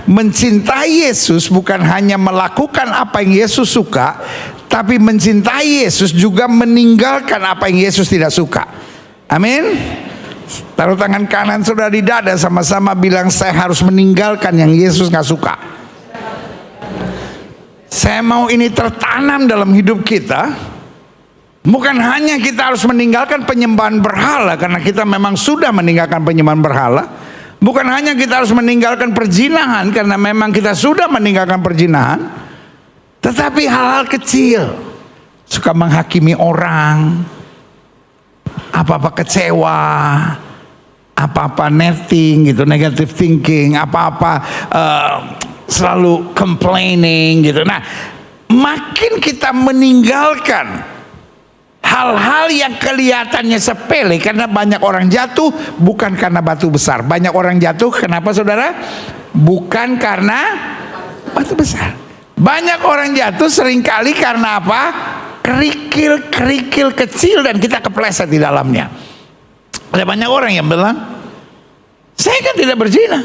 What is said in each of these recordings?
mencintai Yesus bukan hanya melakukan apa yang Yesus suka, tapi mencintai Yesus juga meninggalkan apa yang Yesus tidak suka. Amin. Taruh tangan kanan saudara di dada, sama-sama bilang, saya harus meninggalkan yang Yesus gak suka. Saya mau ini tertanam dalam hidup kita. Bukan hanya kita harus meninggalkan penyembahan berhala, karena kita memang sudah meninggalkan penyembahan berhala. Bukan hanya kita harus meninggalkan perzinahan, karena memang kita sudah meninggalkan perzinahan. Tetapi hal-hal kecil, suka menghakimi orang, apa-apa kecewa, apa-apa netting gitu, negative thinking, apa-apa selalu complaining gitu. Nah, makin kita meninggalkan hal-hal yang kelihatannya sepele, karena banyak orang jatuh bukan karena batu besar. Banyak orang jatuh kenapa saudara? Bukan karena batu besar. Banyak orang jatuh seringkali karena apa? Kerikil-kerikil kecil dan kita kepleset di dalamnya. Ada banyak orang yang bilang, saya kan tidak berzina,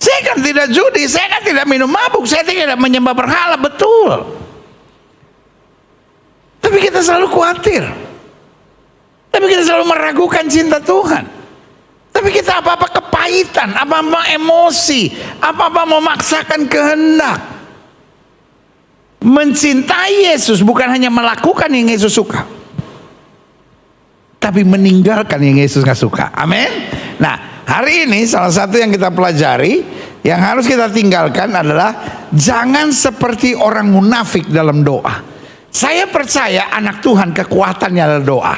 saya kan tidak judi, saya kan tidak minum mabuk, saya tidak menyembah berhala. Betul. Tapi kita selalu khawatir. Tapi kita selalu meragukan cinta Tuhan. Tapi kita apa-apa kepahitan, apa-apa emosi, apa-apa memaksakan kehendak. Mencintai Yesus bukan hanya melakukan yang Yesus suka, tapi meninggalkan yang Yesus gak suka. Amin. Nah, hari ini salah satu yang kita pelajari, yang harus kita tinggalkan adalah jangan seperti orang munafik dalam doa. Saya percaya anak Tuhan kekuatannya adalah doa.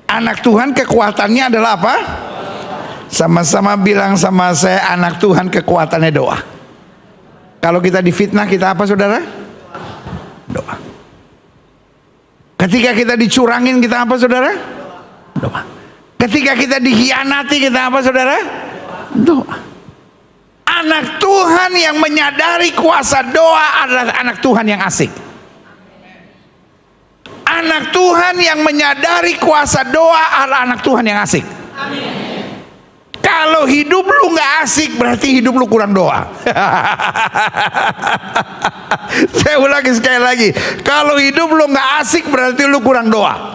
Anak Tuhan kekuatannya adalah apa? Sama-sama bilang sama saya, anak Tuhan kekuatannya doa. Kalau kita difitnah, kita apa saudara? Doa. Ketika kita dicurangin, kita apa saudara? Doa. Ketika kita dikhianati, kita apa saudara? Doa. Anak Tuhan yang menyadari kuasa doa adalah anak Tuhan yang asik. Anak Tuhan yang menyadari kuasa doa adalah anak Tuhan yang asik. Amin. Kalau hidup lu gak asik, berarti hidup lu kurang doa. Saya ulangi sekali lagi, kalau hidup lu gak asik, berarti lu kurang doa.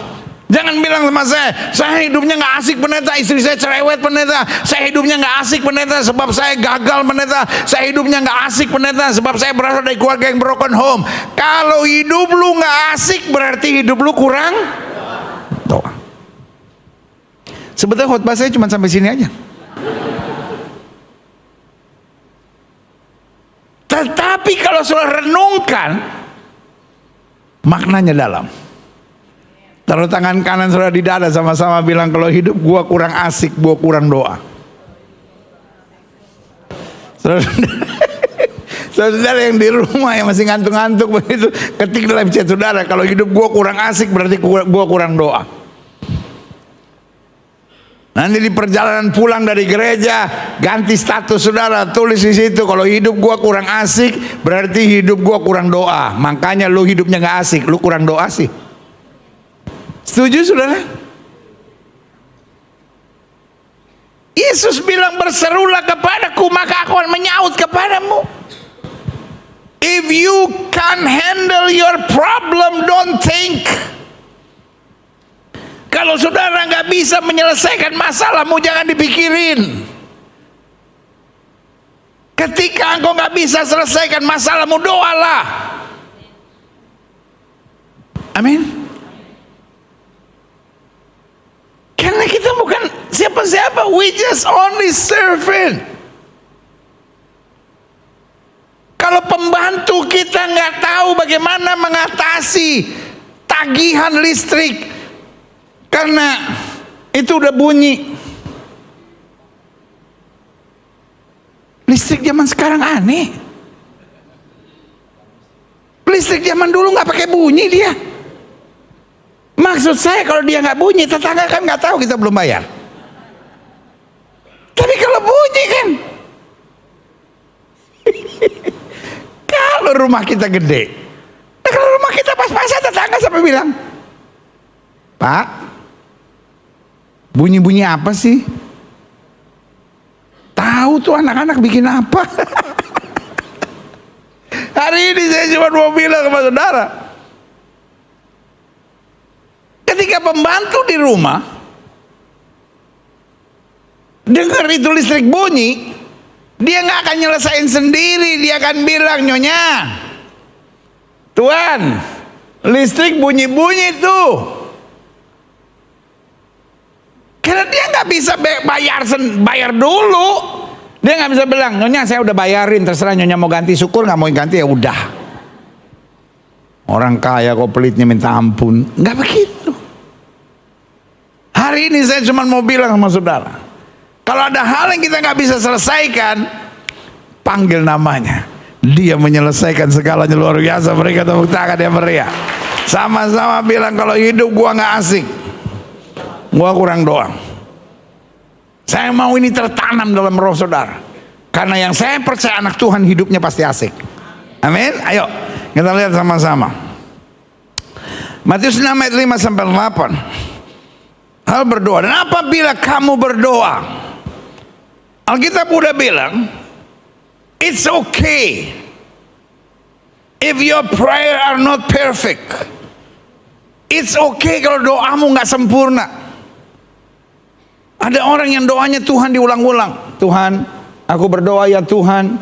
Jangan bilang sama saya hidupnya gak asik pendeta, istri saya cerewet pendeta, saya hidupnya gak asik pendeta sebab saya gagal pendeta, saya hidupnya gak asik pendeta sebab saya berasal dari keluarga yang broken home. Kalau hidup lu gak asik, berarti hidup lu kurang doa. Sebetulnya khotbah saya cuma sampai sini aja. Tetapi kalau sudah renungkan, maknanya dalam. Taruh tangan kanan saudara di dada, sama-sama bilang, kalau hidup gua kurang asik, gua kurang doa. Saudara yang di rumah yang masih ngantuk-ngantuk begitu, ketik dalam chat saudara, kalau hidup gua kurang asik, berarti gua kurang doa. Nanti di perjalanan pulang dari gereja, ganti status saudara, tulis di situ, kalau hidup gua kurang asik, berarti hidup gua kurang doa. Makanya lu hidupnya nggak asik, lu kurang doa sih. Setuju saudara? Yesus bilang, berserulah kepadaku maka aku akan menyaut kepadamu. If you can handle your problem, don't think. Kalau saudara nggak bisa menyelesaikan masalahmu, jangan dipikirin. Ketika engkau nggak bisa selesaikan masalahmu, doalah. Amin. Karena kita bukan siapa-siapa, we just only servant. Kalau pembantu kita nggak tahu bagaimana mengatasi tagihan listrik karena itu udah bunyi. Listrik zaman sekarang aneh. Listrik zaman dulu nggak pakai bunyi dia. Maksud saya, kalau dia nggak bunyi, tetangga kan nggak tahu kita belum bayar. Tapi kalau bunyi kan, kalau rumah kita gede, nah kalau rumah kita pas-pasan, tetangga sampai bilang, Pak, bunyi-bunyi apa sih? Tahu tuh anak-anak bikin apa? Hari ini saya cuma mau bilang kepada saudara, ketika pembantu di rumah dengar itu listrik bunyi, dia nggak akan nyelesain sendiri. Dia akan bilang, "Nyonya, Tuan, listrik bunyi-bunyi tuh." Karena dia nggak bisa bayar dulu. Dia nggak bisa bilang, "Nyonya, saya udah bayarin, terserah Nyonya mau ganti, syukur, nggak mau ganti ya udah." Orang kaya kok pelitnya minta ampun. Nggak begitu. Hari ini saya cuma mau bilang sama saudara, kalau ada hal yang kita nggak bisa selesaikan, panggil namanya. Dia menyelesaikan segalanya, luar biasa. Mereka tepuk tangan, dia meriah. Sama-sama bilang, kalau hidup gua nggak asik, gua kurang doa. Saya mau ini tertanam dalam roh saudara, karena yang saya percaya anak Tuhan hidupnya pasti asik. Amin. Ayo kita lihat sama-sama Matius 6 ayat 5 sampai 8. Hal berdoa. Dan apabila kamu berdoa, Alkitab udah bilang, it's okay if your prayer are not perfect. It's okay kalau doamu nggak sempurna. Ada orang yang doanya Tuhan diulang-ulang. Tuhan, aku berdoa ya Tuhan.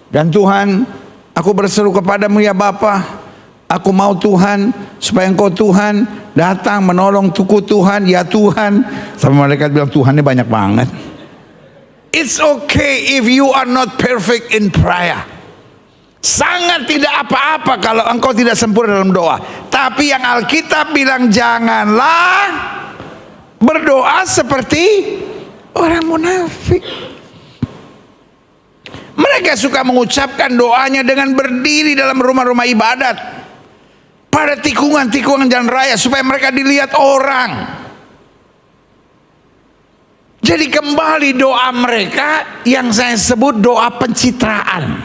Dan Tuhan, aku berseru kepadamu ya Bapa. Aku mau Tuhan, supaya Engkau Tuhan datang menolong tuku Tuhan, ya Tuhan. Sama malaikat bilang, Tuhannya banyak banget. It's okay if you are not perfect in prayer. Sangat tidak apa-apa kalau engkau tidak sempurna dalam doa. Tapi yang Alkitab bilang, janganlah berdoa seperti orang munafik. Mereka suka mengucapkan doanya dengan berdiri dalam rumah-rumah ibadat, pada tikungan-tikungan jalan raya, supaya mereka dilihat orang. Jadi kembali doa mereka yang saya sebut doa pencitraan.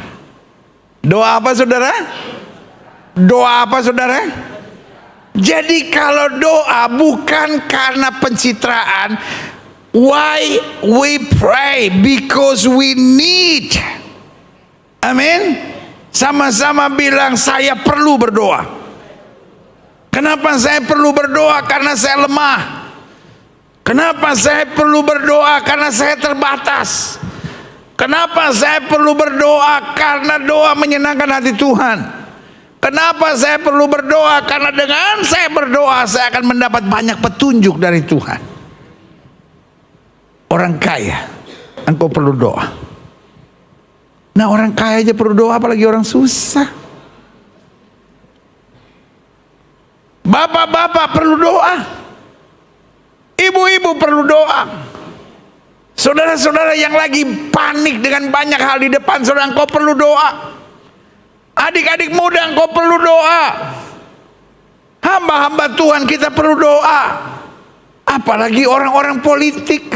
Doa apa saudara? Doa apa saudara? Jadi kalau doa bukan karena pencitraan, why we pray? Because we need. Amin. Sama-sama bilang, saya perlu berdoa. Kenapa saya perlu berdoa? Karena saya lemah. Kenapa saya perlu berdoa? Karena saya terbatas. Kenapa saya perlu berdoa? Karena doa menyenangkan hati Tuhan. Kenapa saya perlu berdoa? Karena dengan saya berdoa, saya akan mendapat banyak petunjuk dari Tuhan. Orang kaya, engkau perlu doa. Nah, orang kaya aja perlu doa, apalagi orang susah. Bapak-bapak perlu doa. Ibu-ibu perlu doa. Saudara-saudara yang lagi panik dengan banyak hal di depan saudara, engkau perlu doa. Adik-adik muda, engkau perlu doa. Hamba-hamba Tuhan kita perlu doa. Apalagi orang-orang politik,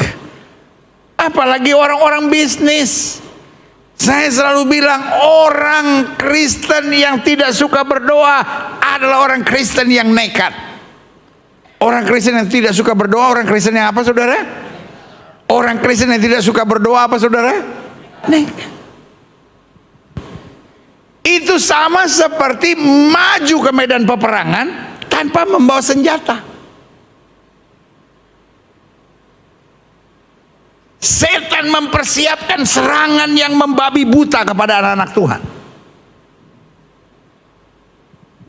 apalagi orang-orang bisnis. Saya selalu bilang, orang Kristen yang tidak suka berdoa adalah orang Kristen yang nekat. Orang Kristen yang tidak suka berdoa, orang Kristen yang apa saudara? Orang Kristen yang tidak suka berdoa apa saudara? Nekat. Itu sama seperti maju ke medan peperangan tanpa membawa senjata. Setan mempersiapkan serangan yang membabi buta kepada anak-anak Tuhan.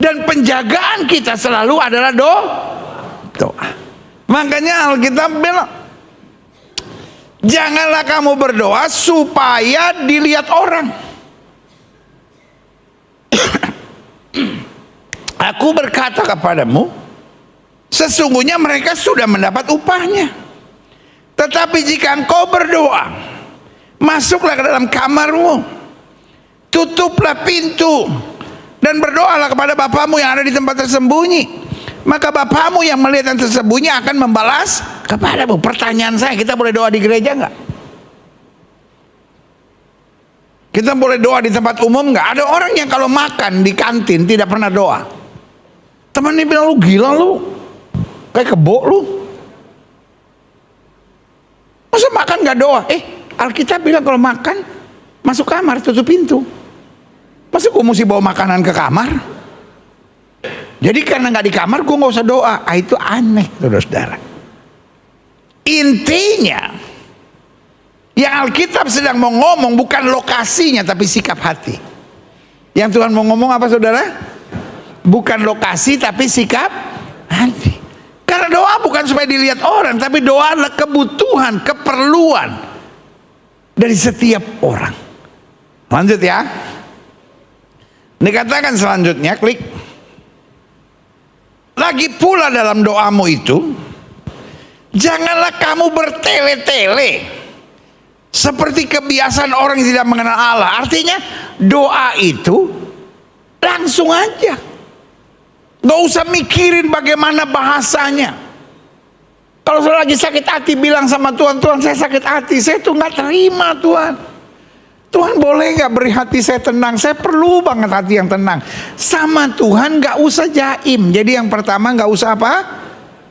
Dan penjagaan kita selalu adalah doa. Makanya Alkitab bilang, janganlah kamu berdoa supaya dilihat orang. Aku berkata kepadamu, sesungguhnya mereka sudah mendapat upahnya. Tetapi jika engkau berdoa, masuklah ke dalam kamarmu, tutuplah pintu, dan berdoalah kepada Bapamu yang ada di tempat tersembunyi. Maka Bapamu yang melihat yang tersembunyi akan membalas kepadamu. Pertanyaan saya, kita boleh doa di gereja enggak? Kita boleh doa di tempat umum nggak? Ada orang yang kalau makan di kantin tidak pernah doa. Temannya bilang, lu gila lu, kayak kebo lu. Masa makan nggak doa? Alkitab bilang kalau makan masuk kamar tutup pintu. Masa gue mesti bawa makanan ke kamar? Jadi karena nggak di kamar gue nggak usah doa. Itu aneh, saudara-saudara. Intinya yang Alkitab sedang mau ngomong bukan lokasinya tapi sikap hati. Yang Tuhan mau ngomong apa, saudara? Bukan lokasi tapi sikap hati. Karena doa bukan supaya dilihat orang, tapi doa adalah kebutuhan, keperluan dari setiap orang. Lanjut ya. Dikatakan selanjutnya, klik. Lagi pula dalam doamu itu, janganlah kamu bertele-tele seperti kebiasaan orang yang tidak mengenal Allah. Artinya doa itu langsung aja, gak usah mikirin bagaimana bahasanya. Kalau saya lagi sakit hati bilang sama Tuhan, Tuhan saya sakit hati, saya tuh gak terima Tuhan. Tuhan boleh gak beri hati saya tenang? Saya perlu banget hati yang tenang. Sama Tuhan gak usah jaim. Jadi yang pertama gak usah apa?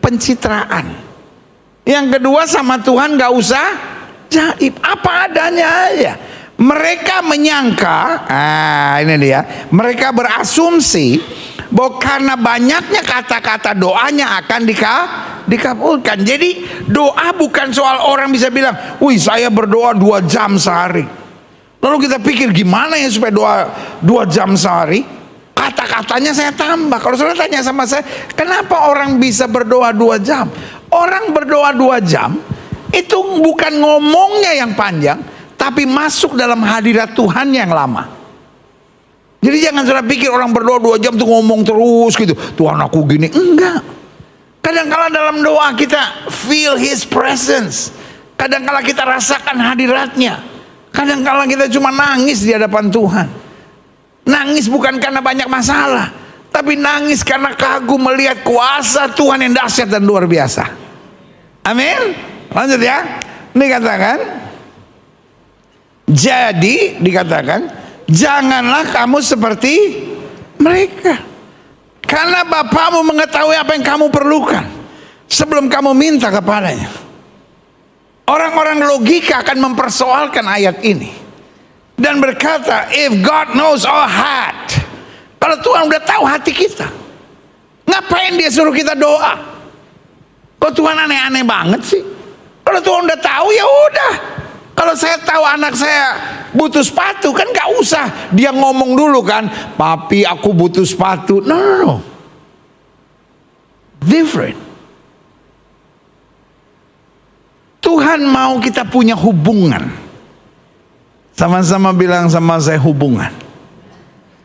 Pencitraan. Yang kedua sama Tuhan gak usah jaim. Apa adanya aja. Mereka menyangka, ini dia, mereka berasumsi bahwa karena banyaknya kata-kata doanya akan dikabulkan. Jadi doa bukan soal orang bisa bilang, wih saya berdoa 2 jam sehari. Lalu kita pikir gimana ya supaya doa 2 jam sehari? Kata-katanya saya tambah. Kalau saudara tanya sama saya, kenapa orang bisa berdoa 2 jam? Orang berdoa 2 jam itu bukan ngomongnya yang panjang, tapi masuk dalam hadirat Tuhan yang lama. Jadi jangan saudara pikir orang berdoa 2 jam tuh ngomong terus gitu, Tuhan aku gini. Enggak. Kadang-kala dalam doa kita feel His presence. Kadang-kala kita rasakan hadiratnya. Kadang-kala kita cuma nangis di hadapan Tuhan. Nangis bukan karena banyak masalah, tapi nangis karena kagum melihat kuasa Tuhan yang dahsyat dan luar biasa. Amin. Lanjut ya. Dikatakan, jadi dikatakan, janganlah kamu seperti mereka, karena Bapamu mengetahui apa yang kamu perlukan sebelum kamu minta kepadanya. Orang-orang logika akan mempersoalkan ayat ini dan berkata, if God knows our heart, kalau Tuhan udah tahu hati kita, ngapain dia suruh kita doa? Kok Tuhan aneh-aneh banget sih? Kalau Tuhan udah tahu ya udah. Kalau saya tahu anak saya butuh sepatu, kan gak usah dia ngomong dulu kan, papi aku butuh sepatu. No. Different. Tuhan mau kita punya hubungan. Sama-sama bilang sama saya hubungan.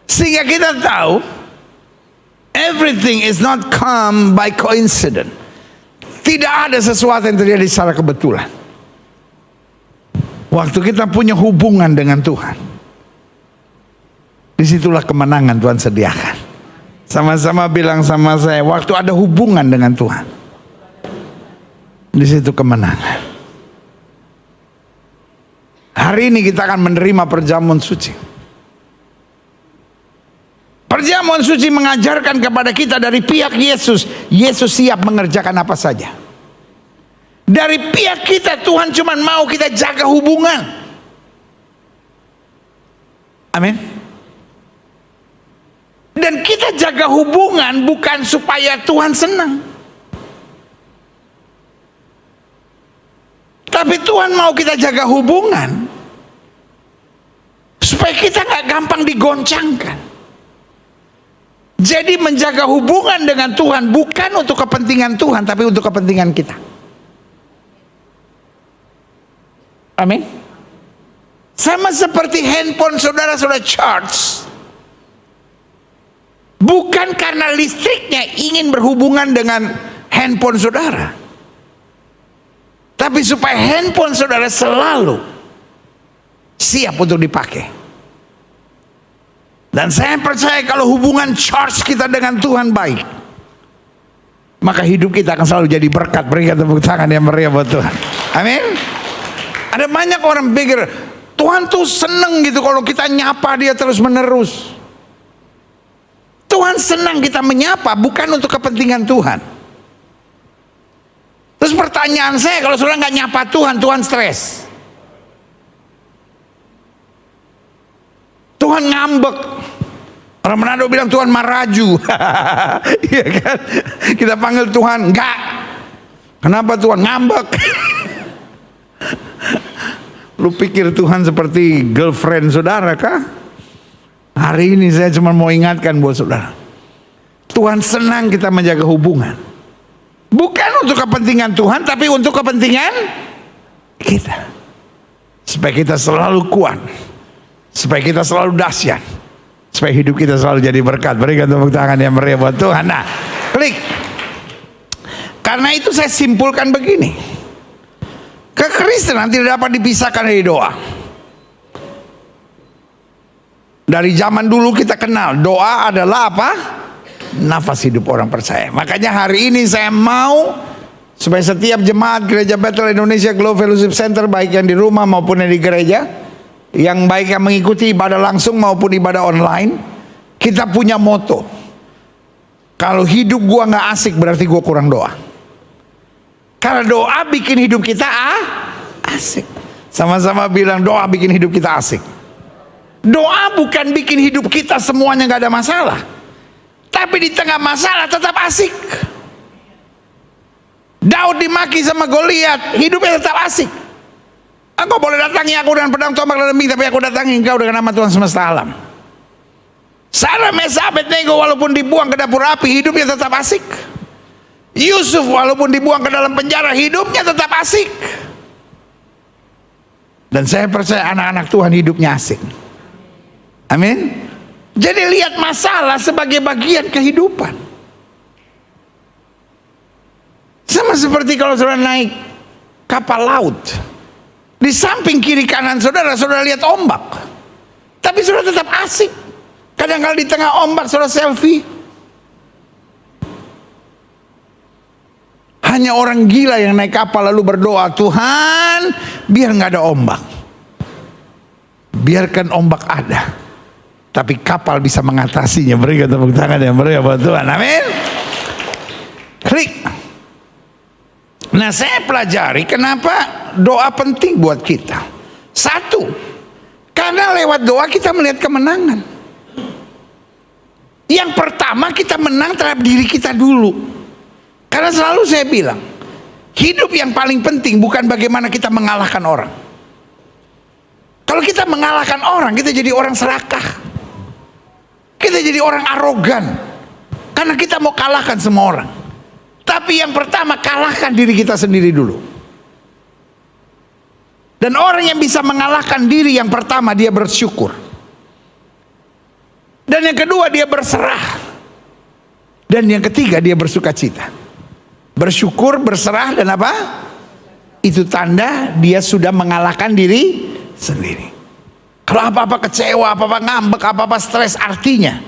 Sehingga kita tahu everything is not come by coincidence. Tidak ada sesuatu yang terjadi secara kebetulan. Waktu kita punya hubungan dengan Tuhan, disitulah kemenangan Tuhan sediakan. Sama-sama bilang sama saya, waktu ada hubungan dengan Tuhan, di situ kemenangan. Hari ini kita akan menerima perjamuan suci. Perjamuan suci mengajarkan kepada kita dari pihak Yesus, Yesus siap mengerjakan apa saja. Dari pihak kita, Tuhan cuma mau kita jaga hubungan. Amin. Dan kita jaga hubungan bukan supaya Tuhan senang, tapi Tuhan mau kita jaga hubungan supaya kita gak gampang digoncangkan. Jadi menjaga hubungan dengan Tuhan bukan untuk kepentingan Tuhan, tapi untuk kepentingan kita. Amin. Sama seperti handphone saudara-saudara charge, bukan karena listriknya ingin berhubungan dengan handphone saudara, tapi supaya handphone saudara selalu siap untuk dipakai. Dan saya percaya kalau hubungan charge kita dengan Tuhan baik, maka hidup kita akan selalu jadi berkat. Berikan tepuk tangan yang meriah buat Tuhan. Amin. Ada banyak orang pikir Tuhan tuh seneng gitu kalau kita nyapa dia terus menerus. Tuhan senang kita menyapa bukan untuk kepentingan Tuhan. Terus pertanyaan saya, kalau saudara nggak nyapa Tuhan, Tuhan stres, Tuhan ngambek, Orang Manado bilang Tuhan maraju. Iya kan? Kita panggil Tuhan, enggak. Kenapa Tuhan ngambek? Lu pikir Tuhan seperti girlfriend saudara kah? Hari ini saya cuma mau ingatkan buat saudara, Tuhan senang kita menjaga hubungan. Bukan untuk kepentingan Tuhan, tapi untuk kepentingan kita. Supaya kita selalu kuat, supaya kita selalu dahsyat, supaya hidup kita selalu jadi berkat. Berikan tepuk tangan yang meriah buat Tuhan. Nah, klik. Karena itu saya simpulkan begini, kekristenan tidak dapat dipisahkan dari doa. Dari zaman dulu kita kenal doa adalah apa? Nafas hidup orang percaya. Makanya hari ini saya mau supaya setiap jemaat Gereja Bethel Indonesia Glow Fellowship Center, baik yang di rumah maupun yang di gereja, yang baik yang mengikuti ibadah langsung maupun ibadah online, kita punya moto, kalau hidup gua nggak asik berarti gua kurang doa. Karena doa bikin hidup kita asik. Sama-sama bilang doa bikin hidup kita asik. Doa bukan bikin hidup kita semuanya nggak ada masalah, tapi di tengah masalah tetap asik. Daud dimaki sama Goliat, hidupnya tetap asik. Engkau boleh datangi aku dengan pedang, tombak, dan lembing, tapi aku datangi engkau dengan nama Tuhan semesta alam. Sarah, Mesa, Abednego walaupun dibuang ke dapur api, hidupnya tetap asik. Yusuf walaupun dibuang ke dalam penjara, hidupnya tetap asik. Dan saya percaya anak-anak Tuhan hidupnya asik. Amin. Jadi lihat masalah sebagai bagian kehidupan. Sama seperti kalau saudara naik kapal laut, di samping kiri kanan saudara, saudara lihat ombak, tapi saudara tetap asik. Kadang-kadang di tengah ombak saudara selfie. Hanya orang gila yang naik kapal lalu berdoa, Tuhan biar nggak ada ombak, biarkan ombak ada, tapi kapal bisa mengatasinya. Berikan tepuk tangan yang meriah buat Tuhan. Amin. Klik. Nah, saya pelajari kenapa doa penting buat kita. Satu, karena lewat doa kita melihat kemenangan. Yang pertama, kita menang terhadap diri kita dulu. Karena selalu saya bilang, hidup yang paling penting bukan bagaimana kita mengalahkan orang. Kalau kita mengalahkan orang, kita jadi orang serakah, kita jadi orang arogan, karena kita mau kalahkan semua orang. Tapi yang pertama, kalahkan diri kita sendiri dulu. Dan orang yang bisa mengalahkan diri, yang pertama dia bersyukur, dan yang kedua dia berserah, dan yang ketiga dia bersukacita. Bersyukur, berserah, dan apa? Itu tanda dia sudah mengalahkan diri sendiri. Kalau apa-apa kecewa, apa-apa ngambek, apa-apa stres, artinya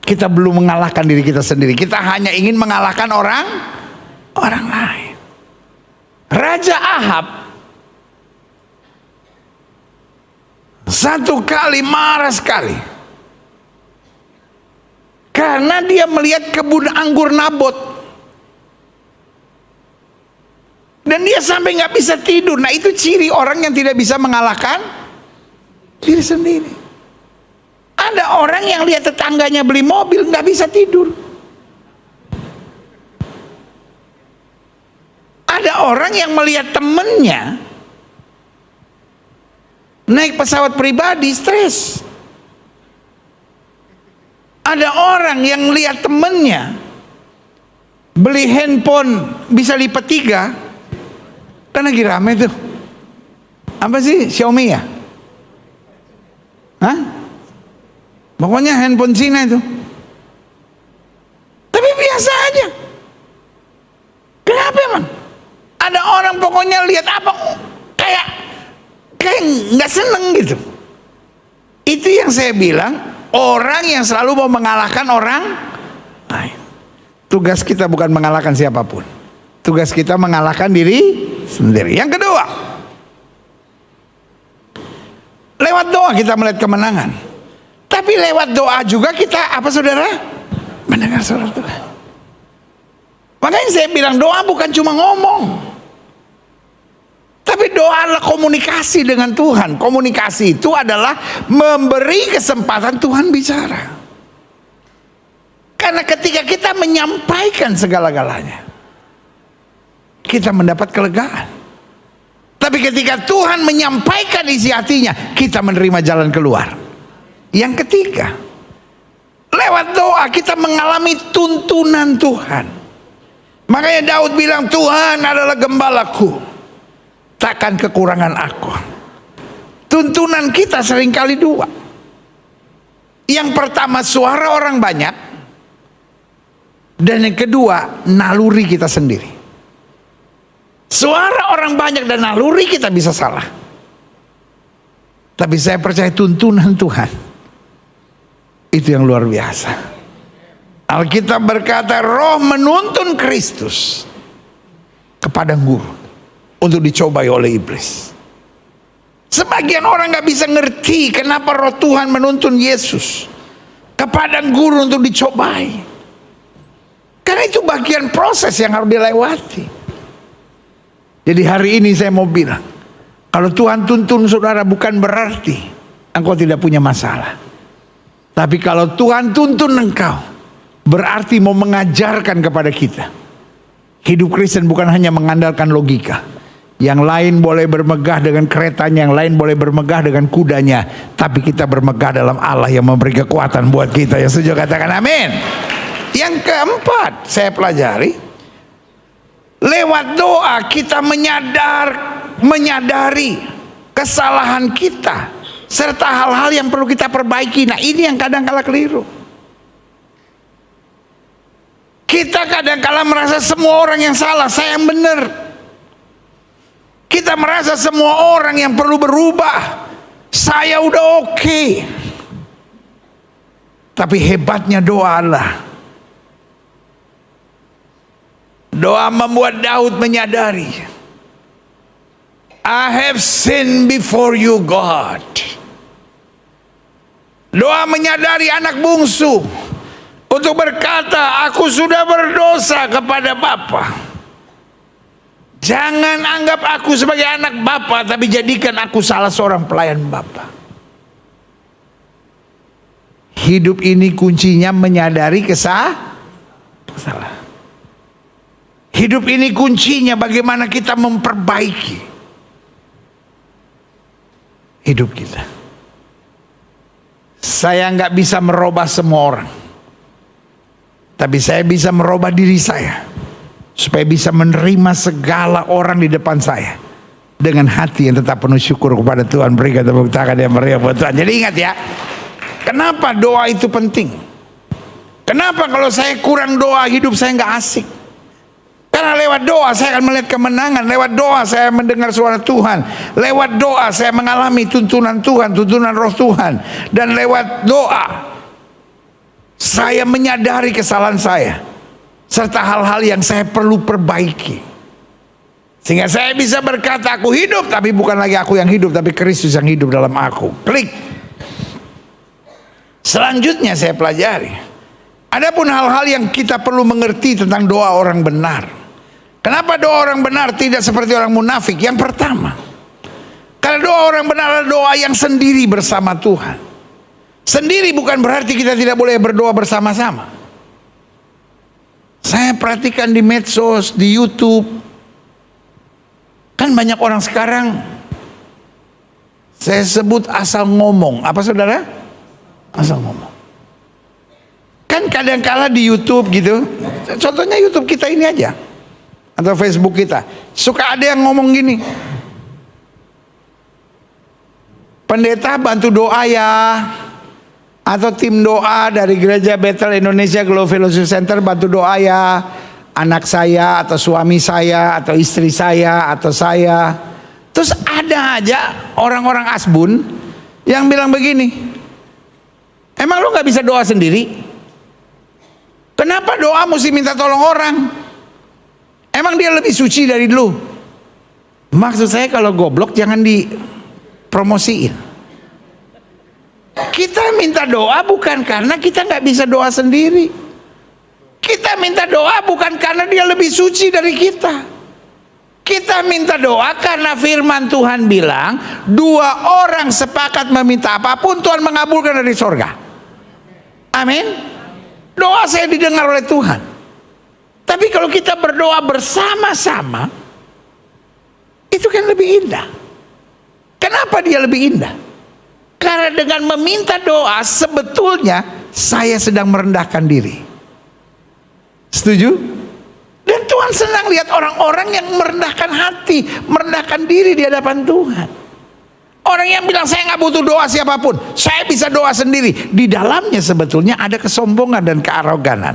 kita belum mengalahkan diri kita sendiri. Kita hanya ingin mengalahkan orang lain. Raja Ahab satu kali marah sekali karena dia melihat kebun anggur Nabot, dan dia sampai nggak bisa tidur. Nah, itu ciri orang yang tidak bisa mengalahkan diri sendiri. Ada orang yang lihat tetangganya beli mobil nggak bisa tidur. Ada orang yang melihat temennya naik pesawat pribadi, stres. Ada orang yang lihat temennya beli handphone bisa lipat 3. Kan lagi rame tuh. Apa sih? Xiaomi ya? Hah? Pokoknya handphone Cina itu. Tapi biasa aja. Kenapa emang? Ada orang pokoknya lihat apa kayak nggak seneng gitu. Itu yang saya bilang, orang yang selalu mau mengalahkan orang lain. Tugas kita bukan mengalahkan siapapun. Tugas kita mengalahkan diri sendiri. Yang kedua, lewat doa kita melihat kemenangan. Tapi lewat doa juga kita apa saudara? Mendengar suara Tuhan. Makanya saya bilang doa bukan cuma ngomong, tapi doa adalah komunikasi dengan Tuhan. Komunikasi itu adalah memberi kesempatan Tuhan bicara. Karena ketika kita menyampaikan segala-galanya, kita mendapat kelegaan. Tapi ketika Tuhan menyampaikan isi hatinya, kita menerima jalan keluar. Yang ketiga, lewat doa kita mengalami tuntunan Tuhan. Makanya Daud bilang, Tuhan adalah gembalaku, takkan kekurangan aku. Tuntunan kita seringkali dua. Yang pertama, suara orang banyak. Dan yang kedua, naluri kita sendiri. Suara orang banyak dan naluri kita bisa salah. Tapi saya percaya tuntunan Tuhan itu yang luar biasa. Alkitab berkata, Roh menuntun Kristus ke padang gurun untuk dicobai oleh iblis. Sebagian orang gak bisa ngerti kenapa Roh Tuhan menuntun Yesus ke padang gurun untuk dicobai. Karena itu bagian proses yang harus dilewati. Jadi hari ini saya mau bilang, kalau Tuhan tuntun saudara bukan berarti engkau tidak punya masalah. Tapi kalau Tuhan tuntun engkau, berarti mau mengajarkan kepada kita. Hidup Kristen bukan hanya mengandalkan logika. Yang lain boleh bermegah dengan keretanya, yang lain boleh bermegah dengan kudanya. Tapi kita bermegah dalam Allah yang memberi kekuatan buat kita. Yang setuju katakan amin. Yang keempat saya pelajari, lewat doa kita menyadari kesalahan kita serta hal-hal yang perlu kita perbaiki. Nah, ini yang kadang-kala keliru. Kita kadang-kala merasa semua orang yang salah, saya yang benar. Kita merasa semua orang yang perlu berubah, saya udah oke. Tapi hebatnya doa Allah. Doa membuat Daud menyadari, I have sinned before you, God. Doa menyadari anak bungsu untuk berkata, aku sudah berdosa kepada Bapa. Jangan anggap aku sebagai anak Bapa, tapi jadikan aku salah seorang pelayan Bapa. Hidup ini kuncinya menyadari kesalahan. Hidup ini kuncinya bagaimana kita memperbaiki hidup kita. Saya nggak bisa merubah semua orang, tapi saya bisa merubah diri saya supaya bisa menerima segala orang di depan saya dengan hati yang tetap penuh syukur kepada Tuhan. Berikan tepuk tangan yang meriah buat Tuhan. Jadi ingat ya, kenapa doa itu penting? Kenapa kalau saya kurang doa hidup saya nggak asik? Karena lewat doa saya akan melihat kemenangan. Lewat doa saya mendengar suara Tuhan. Lewat doa saya mengalami tuntunan Tuhan, tuntunan Roh Tuhan. Dan lewat doa saya menyadari kesalahan saya serta hal-hal yang saya perlu perbaiki. Sehingga saya bisa berkata aku hidup, tapi bukan lagi aku yang hidup, tapi Kristus yang hidup dalam aku. Klik. Selanjutnya saya pelajari, adapun hal-hal yang kita perlu mengerti tentang doa orang benar. Kenapa doa orang benar tidak seperti orang munafik? Yang pertama, karena doa orang benar adalah doa yang sendiri bersama Tuhan. Sendiri bukan berarti kita tidak boleh berdoa bersama-sama. Saya perhatikan di medsos, di YouTube, kan banyak orang sekarang, saya sebut asal ngomong. Apa saudara? Asal ngomong. Kan kadang-kala di YouTube gitu, contohnya YouTube kita ini aja, atau Facebook kita, suka ada yang ngomong gini, pendeta bantu doa ya, atau tim doa dari gereja Bethel Indonesia Global Fellowship Center bantu doa ya, anak saya atau suami saya atau istri saya atau saya. Terus ada aja orang-orang asbun yang bilang begini, emang lu gak bisa doa sendiri? Kenapa doa mesti minta tolong orang? Emang dia lebih suci dari lu? Maksud saya kalau goblok jangan dipromosiin. Kita minta doa bukan karena kita nggak bisa doa sendiri. Kita minta doa bukan karena dia lebih suci dari kita. Kita minta doa karena firman Tuhan bilang, dua orang sepakat meminta apapun Tuhan mengabulkan dari sorga. Amin. Doa saya didengar oleh Tuhan. Tapi kalau kita berdoa bersama-sama, itu kan lebih indah. Kenapa dia lebih indah? Karena dengan meminta doa, sebetulnya saya sedang merendahkan diri. Setuju? Dan Tuhan senang lihat orang-orang yang merendahkan hati, merendahkan diri di hadapan Tuhan. Orang yang bilang saya nggak butuh doa siapapun, saya bisa doa sendiri. Di dalamnya sebetulnya ada kesombongan dan kearoganan.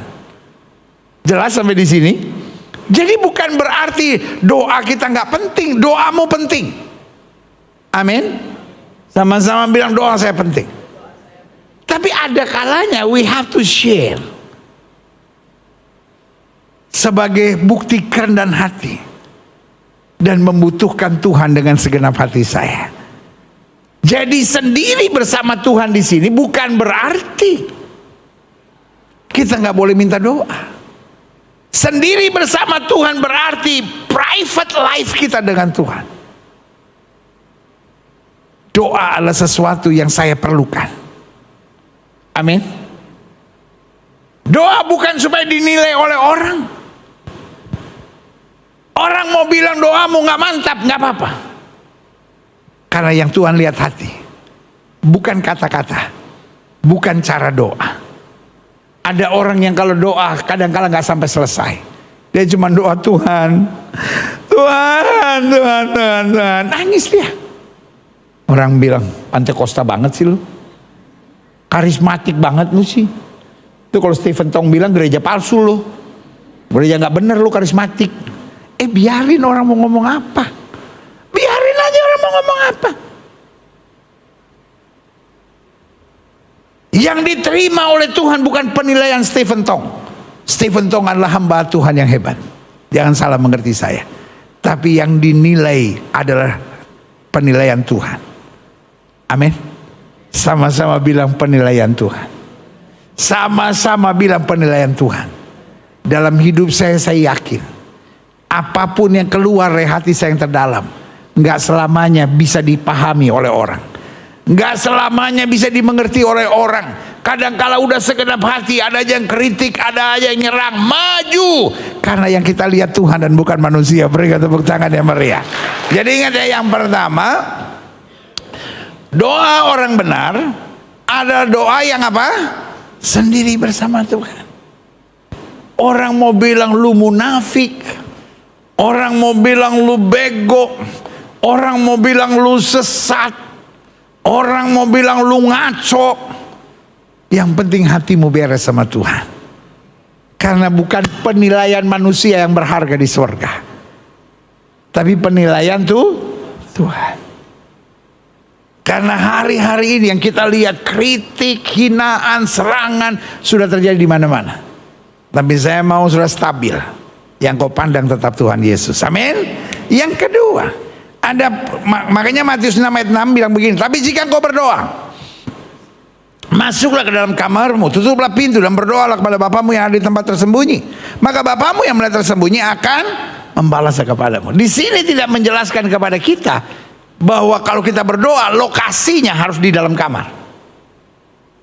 Jelas sampai di sini? Jadi bukan berarti doa kita nggak penting, doamu penting. Amin. Sama-sama bilang doa saya penting. Tapi ada kalanya we have to share. Sebagai bukti kerendahan hati. Dan membutuhkan Tuhan dengan segenap hati saya. Jadi sendiri bersama Tuhan di sini bukan berarti kita nggak boleh minta doa. Sendiri bersama Tuhan berarti private life kita dengan Tuhan. Doa adalah sesuatu yang saya perlukan. Amin. Doa bukan supaya dinilai oleh orang. Orang mau bilang doamu nggak mantap, nggak apa-apa. Karena yang Tuhan lihat hati, bukan kata-kata, bukan cara doa. Ada orang yang kalau doa kadang-kala nggak sampai selesai. Dia cuma doa Tuhan, Tuhan, nangis dia. Orang bilang Pantekosta banget sih lu, karismatik banget lu sih. Itu kalau Stephen Tong bilang gereja palsu lu, gereja nggak bener lu karismatik. Biarin orang mau ngomong apa, biarin aja orang mau ngomong apa. Yang diterima oleh Tuhan bukan penilaian Stephen Tong. Stephen Tong adalah hamba Tuhan yang hebat. Jangan salah mengerti saya. Tapi yang dinilai adalah penilaian Tuhan. Amin. Sama-sama bilang penilaian Tuhan. Sama-sama bilang penilaian Tuhan. Dalam hidup saya yakin. Apapun yang keluar dari hati saya yang terdalam, nggak selamanya bisa dipahami oleh orang. Nggak selamanya bisa dimengerti oleh orang. Kadang-kala udah segenap hati, ada aja yang kritik, ada aja yang nyerang. Maju, karena yang kita lihat Tuhan dan bukan manusia. Berikan tepuk tangan yang meriah. Jadi ingat ya, yang pertama, doa orang benar adalah doa yang apa? Sendiri bersama Tuhan. Orang mau bilang lu munafik, orang mau bilang lu bego, orang mau bilang lu sesat, orang mau bilang lu ngaco. Yang penting hatimu beres sama Tuhan. Karena bukan penilaian manusia yang berharga di surga, tapi penilaian Tuhan. Karena hari-hari ini yang kita lihat kritik, hinaan, serangan sudah terjadi di mana-mana. Tapi saya mau sudah stabil. Yang kau pandang tetap Tuhan Yesus. Amin. Yang kedua, ada makanya Matius 6 ayat 6 bilang begini, tapi jika kau berdoa, masuklah ke dalam kamarmu, tutuplah pintu dan berdoalah kepada Bapamu yang ada di tempat tersembunyi. Maka Bapamu yang melihat tersembunyi akan membalasnya kepadamu. Di sini tidak menjelaskan kepada kita bahwa kalau kita berdoa lokasinya harus di dalam kamar.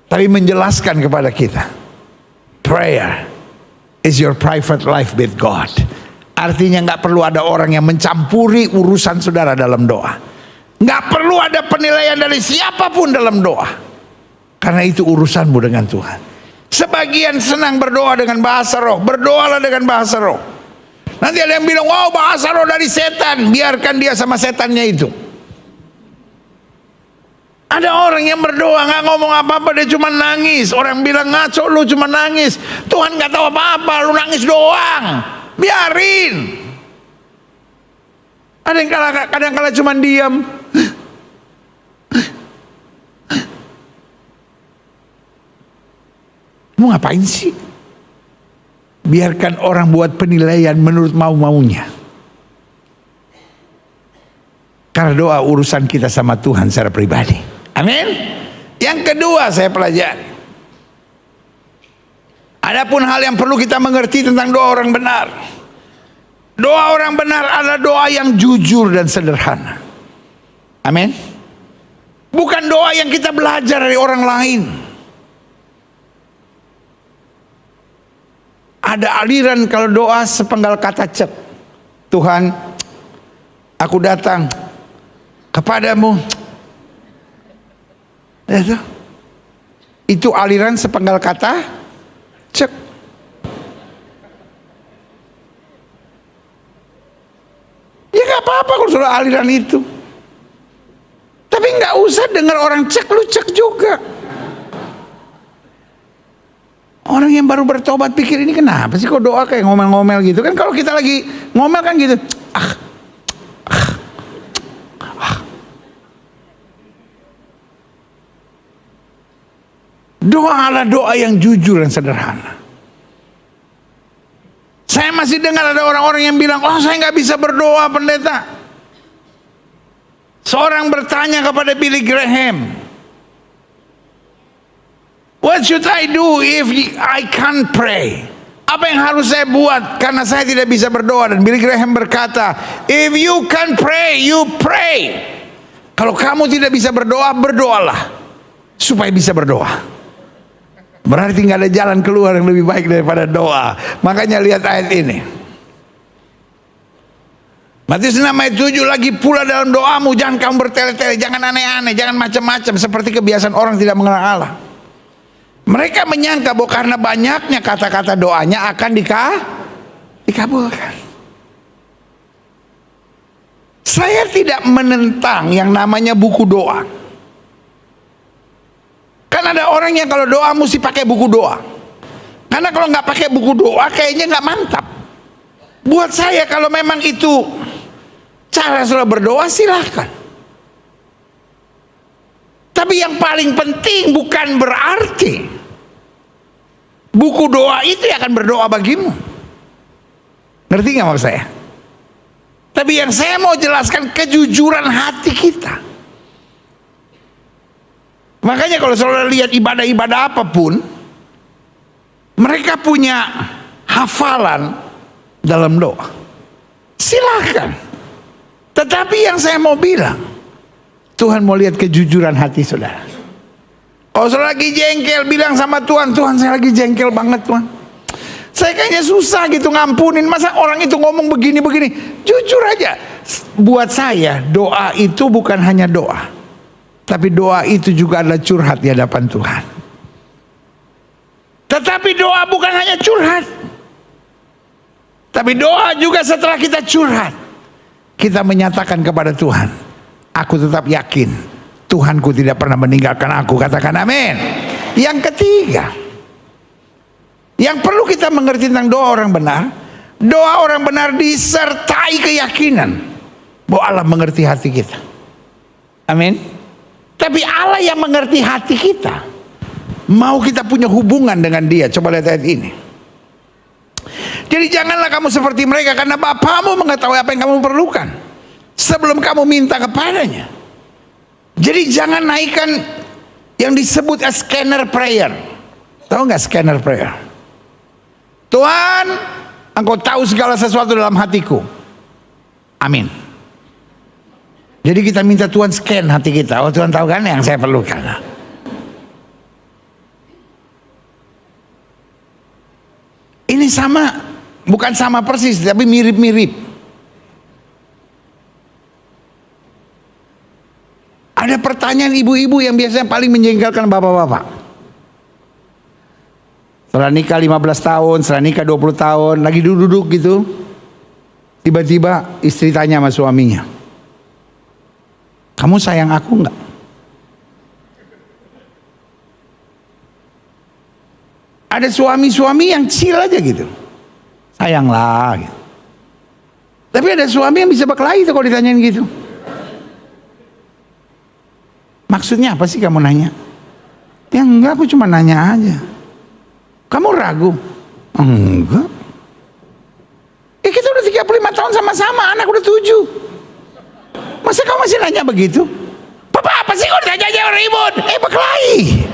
Tapi menjelaskan kepada kita, prayer is your private life with God. Artinya nggak perlu ada orang yang mencampuri urusan saudara dalam doa. Nggak perlu ada penilaian dari siapapun dalam doa. Karena itu urusanmu dengan Tuhan. Sebagian senang berdoa dengan bahasa roh. Berdoalah dengan bahasa roh. Nanti ada yang bilang, wow bahasa roh dari setan. Biarkan dia sama setannya itu. Ada orang yang berdoa gak ngomong apa-apa, dia cuma nangis. Orang bilang ngaco lu cuma nangis. Tuhan gak tahu apa-apa, lu nangis doang. Biarin. Ada yang kadang-kadang cuma diam. Mau ngapain sih? Biarkan orang buat penilaian menurut mau-maunya. Karena doa urusan kita sama Tuhan secara pribadi. Amin. Yang kedua saya pelajari. Adapun hal yang perlu kita mengerti tentang doa orang benar. Doa orang benar adalah doa yang jujur dan sederhana. Amin. Bukan doa yang kita belajar dari orang lain. Ada aliran kalau doa sepenggal kata cek. Tuhan, aku datang kepadamu. Itu aliran sepenggal kata cek. Ya gak apa-apa kalau soal aliran itu. Tapi gak usah dengar orang cek, lu cek juga. Orang yang baru bertobat pikir ini kenapa sih kok doa kayak ngomel-ngomel gitu kan? Kalau kita lagi ngomel kan gitu. Doa adalah doa yang jujur dan sederhana. Saya masih dengar ada orang-orang yang bilang, oh saya nggak bisa berdoa pendeta. Seorang bertanya kepada Billy Graham, what should I do if I can't pray? Apa yang harus saya buat karena saya tidak bisa berdoa? Dan Billy Graham berkata, if you can pray, you pray. Kalau kamu tidak bisa berdoa, berdoalah supaya bisa berdoa. Berarti nggak ada jalan keluar yang lebih baik daripada doa. Makanya lihat ayat ini. Matius 6 ayat 7, lagi pula dalam doamu jangan kamu bertele-tele, jangan aneh-aneh, jangan macam-macam seperti kebiasaan orang tidak mengenal Allah. Mereka menyangka bahwa karena banyaknya kata-kata doanya akan dikabulkan. Saya tidak menentang yang namanya buku doa. Kan ada orang yang kalau doa mesti pakai buku doa. Karena kalau nggak pakai buku doa kayaknya nggak mantap. Buat saya kalau memang itu cara saudara berdoa silahkan. Tapi yang paling penting bukan berarti buku doa itu akan berdoa bagimu. Ngerti nggak maksud saya? Tapi yang saya mau jelaskan kejujuran hati kita. Makanya kalau saudara lihat ibadah-ibadah apapun, mereka punya hafalan dalam doa. Silahkan. Tetapi yang saya mau bilang, Tuhan mau lihat kejujuran hati saudara. Kalau saudara lagi jengkel, bilang sama Tuhan, Tuhan saya lagi jengkel banget Tuhan. Saya kayaknya susah gitu ngampunin. Masa orang itu ngomong begini-begini. Jujur aja. Buat saya doa itu bukan hanya doa, tapi doa itu juga adalah curhat di hadapan Tuhan. Tetapi doa bukan hanya curhat, tapi doa juga setelah kita curhat, kita menyatakan kepada Tuhan, aku tetap yakin Tuhanku tidak pernah meninggalkan aku. Katakan amin. Yang ketiga, yang perlu kita mengerti tentang doa orang benar, doa orang benar disertai keyakinan bahwa Allah mengerti hati kita. Amin. Tapi Allah yang mengerti hati kita, mau kita punya hubungan dengan Dia. Coba lihat ayat ini. Jadi janganlah kamu seperti mereka, karena Bapamu mengetahui apa yang kamu perlukan sebelum kamu minta kepadanya. Jadi jangan naikkan yang disebut scanner prayer. Tahu nggak scanner prayer? Tuhan, Engkau tahu segala sesuatu dalam hatiku. Amin. Jadi kita minta Tuhan scan hati kita. Oh Tuhan tahu kan yang saya perlukan. Ini sama, bukan sama persis, tapi mirip-mirip. Ada pertanyaan ibu-ibu yang biasanya paling menjengkelkan bapak-bapak. Setelah nikah 15 tahun, setelah nikah 20 tahun, lagi duduk-duduk gitu, tiba-tiba istri tanya sama suaminya, kamu sayang aku enggak? Ada suami-suami yang chill aja gitu, sayanglah gitu. Tapi ada suami yang bisa berkelahi tuh kalau ditanyain gitu. Maksudnya apa sih kamu nanya? Ya enggak, aku cuma nanya aja. Kamu ragu? Enggak. Kita udah 35 tahun sama-sama, anak udah 7. Masa kamu masih nanya begitu? Papa apa sih kok ditanya aja ribut? Berkelahi.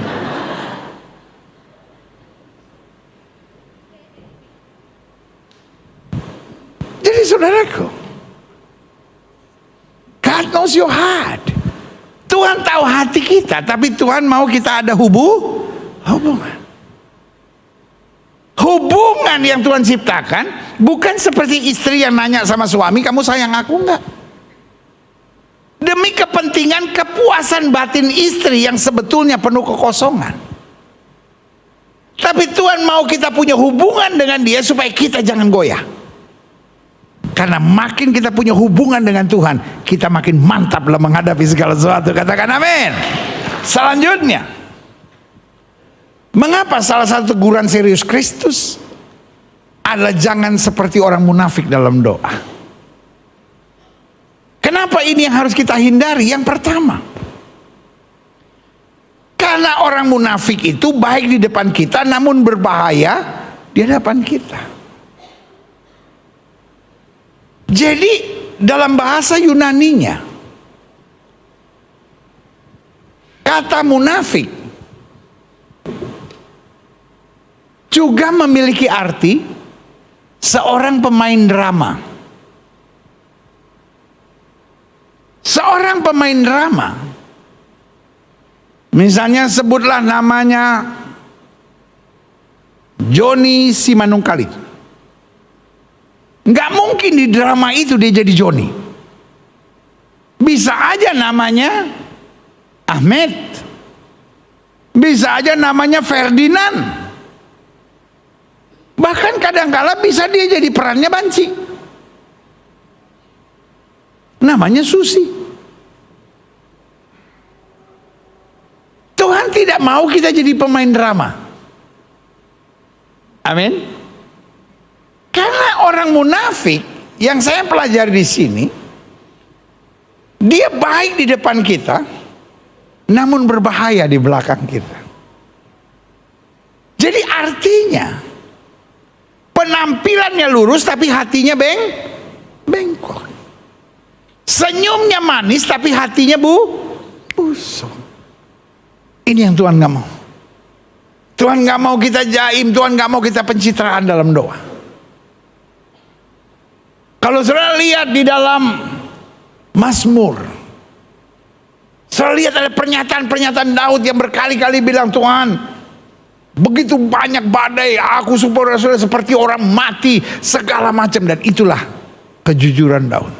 Jadi saudaraku, God knows your heart. Tuhan tahu hati kita, tapi Tuhan mau kita ada hubungan. Hubungan yang Tuhan ciptakan bukan seperti istri yang nanya sama suami, kamu sayang aku enggak? Demi kepentingan kepuasan batin istri yang sebetulnya penuh kekosongan. Tapi Tuhan mau kita punya hubungan dengan dia supaya kita jangan goyah. Karena makin kita punya hubungan dengan Tuhan, kita makin mantap dalam menghadapi segala sesuatu. Katakan amin. Selanjutnya, mengapa salah satu teguran serius Kristus adalah jangan seperti orang munafik dalam doa? Kenapa ini yang harus kita hindari? Yang pertama, karena orang munafik itu baik di depan kita namun berbahaya di hadapan kita. Jadi dalam bahasa Yunaninya, kata munafik juga memiliki arti seorang pemain drama. Seorang pemain drama, misalnya sebutlah namanya Joni Simanungkalit. Nggak mungkin di drama itu dia jadi Joni. Bisa aja namanya Ahmed, bisa aja namanya Ferdinand, bahkan kadang-kala bisa dia jadi perannya Banci, namanya Susi. Tuhan tidak mau kita jadi pemain drama. Amin. Karena orang munafik yang saya pelajari di sini, dia baik di depan kita, namun berbahaya di belakang kita. Jadi artinya penampilannya lurus tapi hatinya bengkok. Senyumnya manis tapi hatinya busuk. Ini yang Tuhan gak mau. Tuhan gak mau kita jaim, Tuhan gak mau kita pencitraan dalam doa. Kalau saudara lihat di dalam Mazmur, saudara lihat ada pernyataan-pernyataan Daud yang berkali-kali bilang, Tuhan, begitu banyak badai, aku sudah seperti orang mati, segala macam. Dan itulah kejujuran Daud.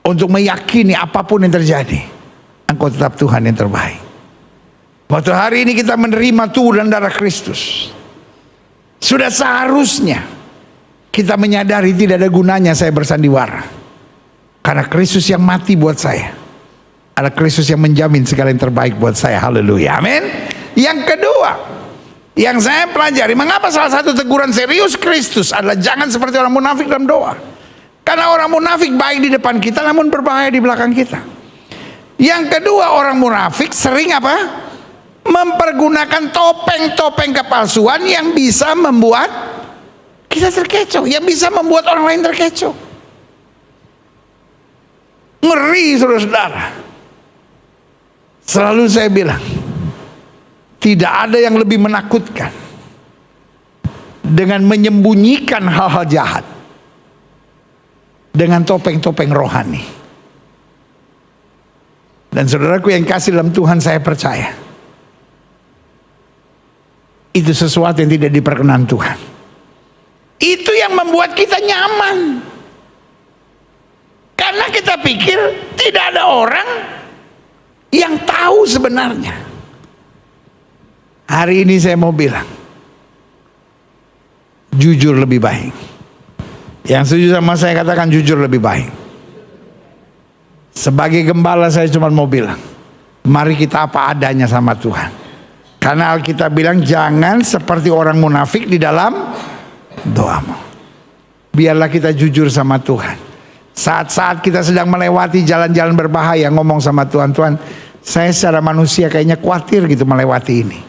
Untuk meyakini apapun yang terjadi, engkau tetap Tuhan yang terbaik. Waktu hari ini kita menerima tubuh dan darah Kristus, sudah seharusnya kita menyadari tidak ada gunanya saya bersandiwara. Karena Kristus yang mati buat saya, ada Kristus yang menjamin segala yang terbaik buat saya. Haleluya, amin. Yang kedua, yang saya pelajari, mengapa salah satu teguran serius Kristus adalah jangan seperti orang munafik dalam doa. Karena orang munafik baik di depan kita namun berbahaya di belakang kita. Yang kedua, orang munafik sering apa? Mempergunakan topeng-topeng kepalsuan yang bisa membuat kita terkecoh, yang bisa membuat orang lain terkecoh. Ngeri saudara-saudara. Selalu saya bilang, tidak ada yang lebih menakutkan dengan menyembunyikan hal-hal jahat dengan topeng-topeng rohani. Dan saudaraku yang kasih dalam Tuhan, saya percaya itu sesuatu yang tidak diperkenan Tuhan. Itu yang membuat kita nyaman. Karena kita pikir tidak ada orang yang tahu sebenarnya. Hari ini saya mau bilang, jujur lebih baik. Yang setuju sama saya katakan jujur lebih baik. Sebagai gembala saya cuma mau bilang, mari kita apa adanya sama Tuhan. Karena Alkitab bilang jangan seperti orang munafik di dalam doamu. Biarlah kita jujur sama Tuhan. Saat-saat kita sedang melewati jalan-jalan berbahaya, ngomong sama Tuhan, Tuhan, saya secara manusia kayaknya khawatir gitu melewati ini.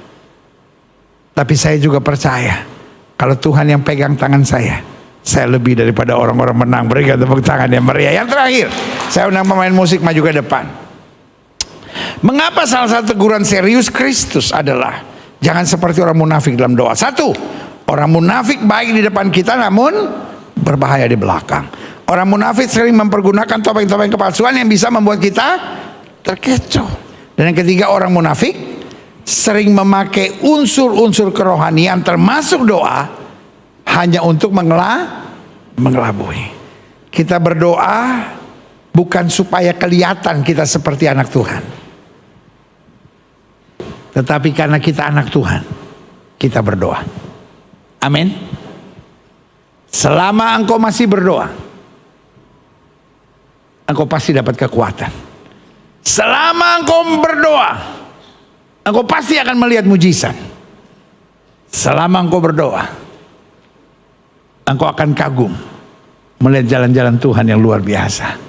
Tapi saya juga percaya kalau Tuhan yang pegang tangan saya lebih daripada orang-orang menang. Berikan tepuk tangan yang meriah. Yang terakhir, saya undang pemain musik maju ke depan. Mengapa salah satu teguran serius Kristus adalah jangan seperti orang munafik dalam doa? Satu, orang munafik baik di depan kita namun berbahaya di belakang. Orang munafik sering mempergunakan topeng-topeng kepalsuan yang bisa membuat kita terkecoh. Dan yang ketiga, orang munafik sering memakai unsur-unsur kerohanian termasuk doa hanya untuk mengelabui. Kita berdoa bukan supaya kelihatan kita seperti anak Tuhan, tetapi karena kita anak Tuhan, kita berdoa. Amin. Selama engkau masih berdoa, engkau pasti dapat kekuatan. Selama engkau berdoa, engkau pasti akan melihat mujizat. Selama engkau berdoa, engkau akan kagum melihat jalan-jalan Tuhan yang luar biasa.